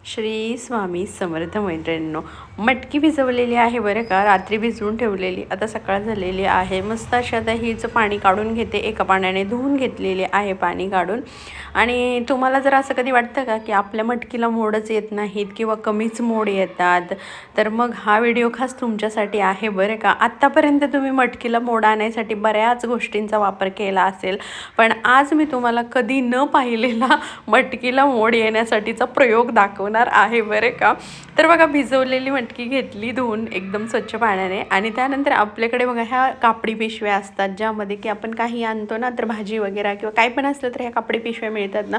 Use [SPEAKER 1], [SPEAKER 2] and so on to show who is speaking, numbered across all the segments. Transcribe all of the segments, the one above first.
[SPEAKER 1] श्री स्वामी समर्थ मैत्रिणींनो, मटकी भिजवलेली आहे बरं का, रात्री भिजवून ठेवलेली. आता सकाळ झालेली आहे. मस्त अशी आता हिचं पाणी काढून घेते. एका पाण्याने धुवून घेतलेले आहे पाणी काढून. आणि तुम्हाला जर असं कधी वाटतं का की आपल्या मटकीला मोडच येत नाहीत किंवा कमीच मोड येतात, तर मग हा व्हिडिओ खास तुमच्यासाठी आहे बरं का. आत्तापर्यंत तुम्ही मटकीला मोड आणण्यासाठी बऱ्याच गोष्टींचा वापर केला असेल, पण आज मी तुम्हाला कधी न पाहिलेला मटकीला मोड येण्यासाठीचा प्रयोग दाखवणार आहे बरं का. तर बघा, भिजवलेली मटकी घेतली धुवून एकदम स्वच्छ पाण्याने, आणि त्यानंतर आपल्याकडे बघा ह्या कापडी पिशव्या असतात, ज्यामध्ये की आपण काही आणतो ना, तर भाजी वगैरे किंवा काही पण असलं तर ह्या कापडी पिशव्या मिळतात ना,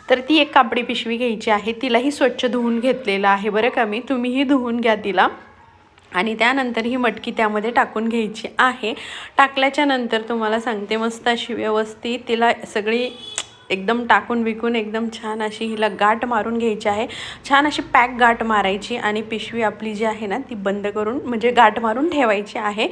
[SPEAKER 1] तर ती एक कापडी पिशवी घ्यायची आहे. तिलाही स्वच्छ धुवून घेतलेलं आहे बरं का मी. तुम्हीही धुवून घ्या तिला. आणि त्यानंतर ही मटकी त्यामध्ये टाकून घ्यायची आहे. टाकल्याच्या नंतर तुम्हाला सांगते, मस्त अशी व्यवस्थित तिला सगळी एकदम टाकून विकून एकदम छान अशी हिला गाठ मारून घ्यायची आहे. छान अशी पॅक गाठ मारायची आणि पिशवी आपली जी आहे ना ती बंद करून, म्हणजे गाठ मारून ठेवायची आहे.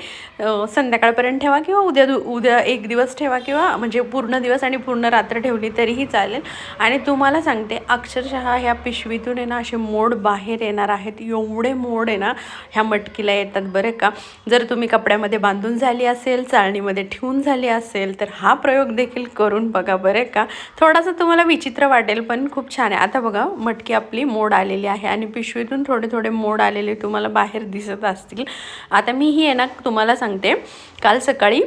[SPEAKER 1] संध्याकाळपर्यंत ठेवा किंवा उद्या एक दिवस ठेवा, किंवा म्हणजे पूर्ण दिवस आणि पूर्ण रात्र ठेवली तरीही चालेल. आणि तुम्हाला सांगते, अक्षरशः ह्या पिशवीतून आहे ना असे मोड बाहेर येणार आहेत. एवढे मोड आहे ना ह्या मटकीला येतात बरं का. जर तुम्ही कपड्यामध्ये बांधून झाली असेल, चाळणीमध्ये ठेवून झाली असेल, तर हा प्रयोग देखील करून बघा बरं का. थोडासा तुम्हाला विचित्र वाटेल, पण खूप छान आहे. आता बघा, मटकी आपली मोड आलेली आहे आणि पिशवीतून थोडे थोडे मोड आलेले तुम्हाला बाहेर दिसत असतील. आता मी ही आहे ना तुम्हाला सांगते, काल सकाळी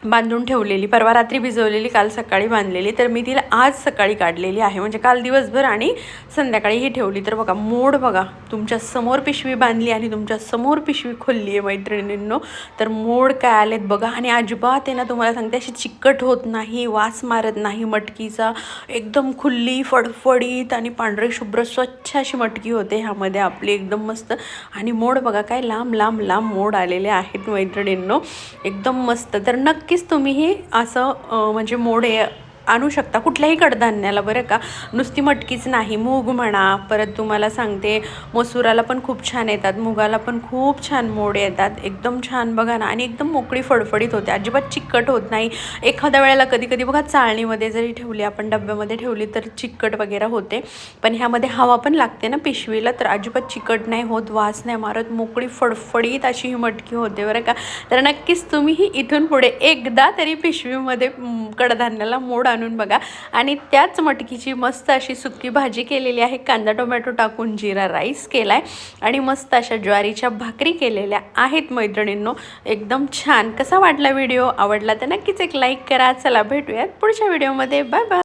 [SPEAKER 1] बांधून ठेवलेली, परवा रात्री भिजवलेली, काल सकाळी बांधलेली, तर मी तिला आज सकाळी काढलेली आहे. म्हणजे काल दिवसभर आणि संध्याकाळी ही ठेवली. तर बघा, मोड बघा, तुमच्या समोर पिशवी बांधली आणि तुमच्या समोर पिशवी खोलली आहे मैत्रिणींनो. तर मोड काय आलेत बघा. आणि अजिबात आहे ना तुम्हाला सांगते, अशी चिकट होत नाही, वास मारत नाही मटकीचा. एकदम खुल्ली फडफडीत आणि पांढरे शुभ्र स्वच्छ अशी मटकी होते ह्यामध्ये आपली, एकदम मस्त. आणि मोड बघा, काय लांब लांब लांब मोड आलेले आहेत मैत्रिणींनो, एकदम मस्त. तर नक्कीच तुम्हीही असं म्हणजे मोड आणू शकता कुठल्याही कडधान्याला बरं का. नुसती मटकीच नाही, मूग म्हणा, परत तुम्हाला सांगते मसुराला पण खूप छान येतात, मुगाला पण खूप छान मोड येतात. एकदम छान बघा ना, आणि एकदम मोकळी फडफडीत होते, अजिबात चिकट होत नाही. एखाद्या वेळेला कधी कधी बघा, चाळणीमध्ये जरी ठेवली आपण, डब्यामध्ये ठेवली, तर चिकट वगैरे होते. पण ह्यामध्ये हवा पण लागते ना पिशवीला, तर अजिबात चिकट नाही होत, वास नाही मारत, मोकळी फडफडीत अशी ही मटकी होते बरं का. तर नक्कीच तुम्हीही इथून पुढे एकदा तरी पिशवीमध्ये कडधान्याला मोड आणून बघा. आणि त्याच मटकीची मस्त अशी सुकी भाजी केलेली आहे, कांदा टोमॅटो टाकून जीरा राईस केलाय, आणि मस्त अशा ज्वारीच्या भाकरी केलेल्या आहेत मैत्रिणींनो. एकदम छान. कसा वाटला व्हिडिओ? आवडला तर नक्कीच एक लाईक करा. चला, भेटूयात पुढच्या व्हिडिओमध्ये. Bye bye.